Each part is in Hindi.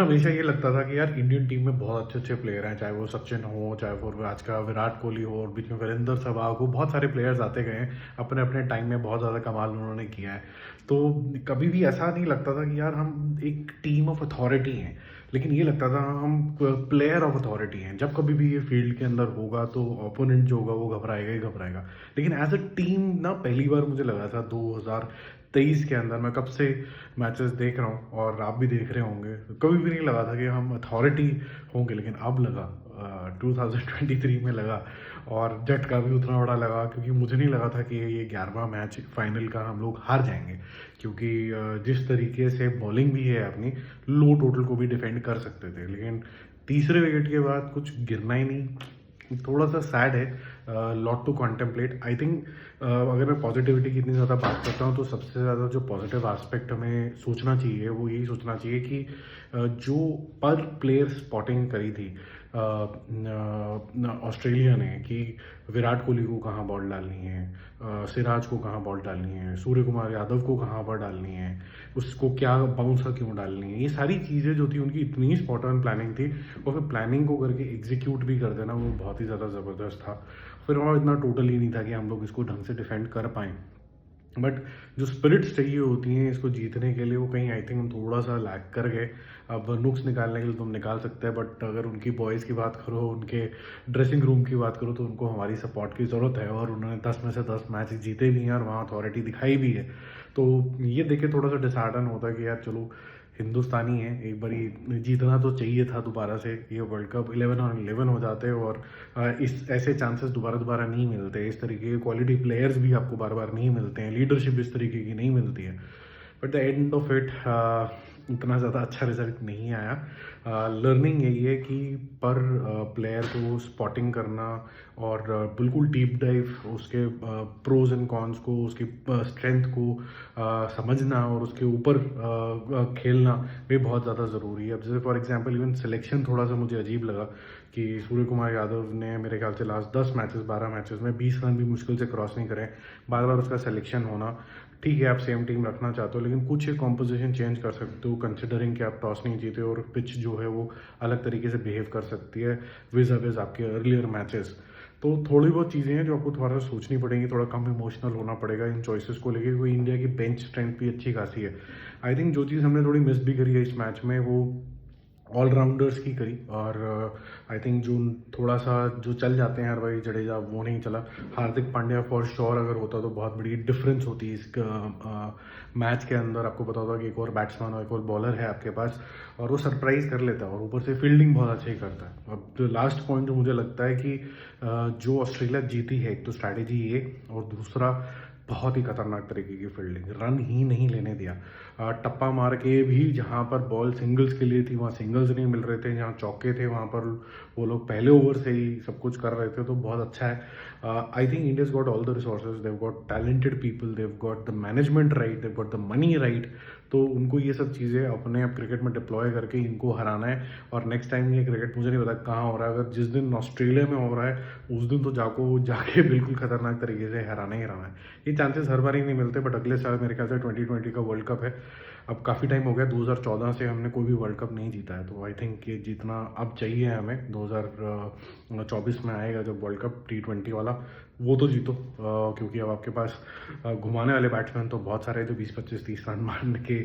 हमेशा ये लगता था कि यार इंडियन टीम में बहुत अच्छे अच्छे प्लेयर हैं, चाहे वो सचिन हो, चाहे वो आज का विराट कोहली हो, और बीच में वीरेंद्र सहवाग हो, बहुत सारे प्लेयर्स आते गए हैं। अपने अपने टाइम में बहुत ज़्यादा कमाल उन्होंने किया है। तो कभी भी ऐसा नहीं लगता था कि यार हम एक टीम ऑफ अथॉरिटी हैं, लेकिन ये लगता था हम प्लेयर ऑफ अथॉरिटी हैं। जब कभी भी ये फील्ड के अंदर होगा तो ओपोनेंट जो होगा वो घबराएगा ही घबराएगा। लेकिन एज अ टीम ना, पहली बार मुझे लगा था 2023 के अंदर, मैं कब से मैचेस देख रहा हूँ और आप भी देख रहे होंगे, कभी भी नहीं लगा था कि हम अथॉरिटी होंगे, लेकिन अब लगा। 2023 में लगा, और झटका भी उतना बड़ा लगा क्योंकि मुझे नहीं लगा था कि ये 11वां मैच फाइनल का हम लोग हार जाएंगे। क्योंकि जिस तरीके से बॉलिंग भी है अपनी, लो टोटल को भी डिफेंड कर सकते थे, लेकिन तीसरे विकेट के बाद कुछ गिरना ही नहीं। थोड़ा सा सैड है, lot to contemplate. I think अगर मैं पॉजिटिविटी की इतनी ज़्यादा बात करता हूँ तो सबसे ज़्यादा जो पॉजिटिव एस्पेक्ट हमें सोचना चाहिए वो यही सोचना चाहिए कि जो पर प्लेयर स्पॉटिंग करी थी ऑस्ट्रेलिया ने, कि विराट कोहली को कहाँ बॉल डालनी है, सिराज को कहाँ बॉल डालनी है, सूर्य कुमार यादव को कहाँ पर डालनी है, उसको क्या बाउंसर क्यों डालनी है, ये सारी चीज़ें जो थी उनकी इतनी स्पॉट ऑन प्लानिंग थी। और फिर प्लानिंग को करके एग्जीक्यूट भी कर देना वो बहुत ही ज़्यादा ज़बरदस्त था। फिर वहाँ इतना टोटल ही नहीं था कि हम लोग इसको ढंग से डिफेंड कर पाएँ। बट जो स्पिरिट्स चाहिए होती हैं इसको जीतने के लिए, वो कहीं आई थिंक हम थोड़ा सा लैक कर गए। अब नुक्स निकालने के लिए तुम निकाल सकते हैं, बट अगर उनकी बॉयज़ की बात करो, उनके ड्रेसिंग रूम की बात करो, तो उनको हमारी सपोर्ट की ज़रूरत है। और उन्होंने 10 में से 10 मैच जीते भी हैं और वहाँ अथॉरिटी दिखाई भी है। तो ये देख के थोड़ा सा डिसहार्टन होता है कि यार चलो, हिंदुस्तानी है, एक बारी जीतना तो चाहिए था दोबारा से ये वर्ल्ड कप। 11 और 11 हो जाते, और इस ऐसे चांसेस दोबारा दोबारा नहीं मिलते। इस तरीके के क्वालिटी प्लेयर्स भी आपको बार बार नहीं मिलते हैं, लीडरशिप इस तरीके की नहीं मिलती है। But the end of it उतना ज़्यादा अच्छा रिजल्ट नहीं आया। लर्निंग यही है कि पर प्लेयर को स्पॉटिंग करना और बिल्कुल डीप डाइव उसके प्रोज एंड कॉन्स को, उसकी स्ट्रेंथ को समझना और उसके ऊपर खेलना भी बहुत ज़्यादा ज़रूरी है। अब जैसे फॉर एग्जांपल इवन सिलेक्शन थोड़ा सा मुझे अजीब लगा कि सूर्य कुमार यादव ने मेरे ख्याल से लास्ट 10 मैचेस 12 मैचेस में 20 रन भी मुश्किल से क्रॉस नहीं करे। बार बार उसका सिलेक्शन होना, ठीक है आप सेम टीम रखना चाहते हो, लेकिन कुछ कॉम्पोजिशन चेंज कर सकते हो, कंसिडरिंग कि आप टॉस नहीं जीते और पिच जो है वो अलग तरीके से बिहेव कर सकती है विज अविज आपके अर्लियर मैचेस। तो थोड़ी बहुत चीज़ें हैं जो आपको थोड़ा सा सोचनी पड़ेंगी, थोड़ा कम इमोशनल होना पड़ेगा इन चॉइसेस को लेके, क्योंकि इंडिया की बेंच स्ट्रेंथ भी अच्छी खासी है। आई थिंक जो चीज़ हमने थोड़ी मिस भी करी है इस मैच में, वो ऑलराउंडर्स की करी। और आई थिंक जो थोड़ा सा जो चल जाते हैं हर भाई जडेजा, वो नहीं चला। हार्दिक पांड्या फॉर श्योर अगर होता तो बहुत बड़ी डिफरेंस होती इस मैच के अंदर। आपको पता होता कि एक और बैट्समैन और एक और बॉलर है आपके पास, और वो सरप्राइज कर लेता है, और ऊपर से फील्डिंग बहुत अच्छी करता है। अब जो लास्ट पॉइंट जो मुझे लगता है कि जो ऑस्ट्रेलिया जीती है, एक तो स्ट्रैटेजी ये, और दूसरा बहुत ही खतरनाक तरीके की फील्डिंग, रन ही नहीं लेने दिया। टप्पा मार के भी जहाँ पर बॉल सिंगल्स के लिए थी वहाँ सिंगल्स नहीं मिल रहे थे, जहाँ चौके थे वहाँ पर वो लोग पहले ओवर से ही सब कुछ कर रहे थे। तो बहुत अच्छा है। I think India's got all the resources, they've got talented people, they've got the management right, they've got the money right. तो उनको ये सब चीज़ें अपने आप क्रिकेट में डिप्लॉय करके इनको हराना है। और नेक्स्ट टाइम ये क्रिकेट मुझे नहीं पता कहाँ हो रहा है, अगर जिस दिन ऑस्ट्रेलिया में हो रहा है उस दिन तो जाके बिल्कुल खतरनाक तरीके से हराना ही हराना है। ये चांसेस हर बार ही नहीं मिलते, बट अगले साल मेरे ख्याल से 2020 का वर्ल्ड कप है। अब काफ़ी टाइम हो गया, 2014 से हमने कोई भी वर्ल्ड कप नहीं जीता है, तो आई थिंक ये जीतना अब चाहिए हमें। 2024 में आएगा जब वर्ल्ड कप T20 वाला, वो तो जीतो। क्योंकि अब आपके पास घुमाने वाले बैट्समैन तो बहुत सारे हैं जो 20-25-30 रन मार के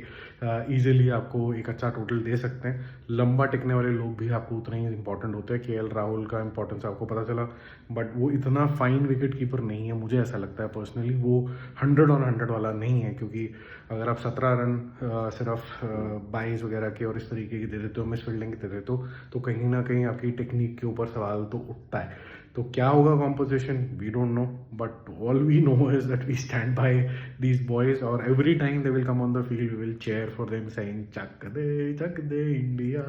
ईजिली आपको एक अच्छा टोटल दे सकते हैं। लंबा टिकने वाले लोग भी आपको उतने ही इंपॉर्टेंट होते हैं। KL राहुल का इंपॉर्टेंस आपको पता चला, बट वो इतना फाइन विकेट कीपर नहीं है, मुझे ऐसा लगता है पर्सनली। वो 100 ऑन 100 वाला नहीं है, क्योंकि अगर आप 17 रन सिर्फ 22 वगैरह के और इस तरीके की दे देते हो, मिस फील्डिंग के दे देते हो, तो कहीं ना कहीं आपकी टेक्निक के ऊपर सवाल तो उठता है। तो क्या होगा composition, we don't know, but all we know is that we stand by these boys, और every time they will come on the field we will cheer for them saying Chak De India.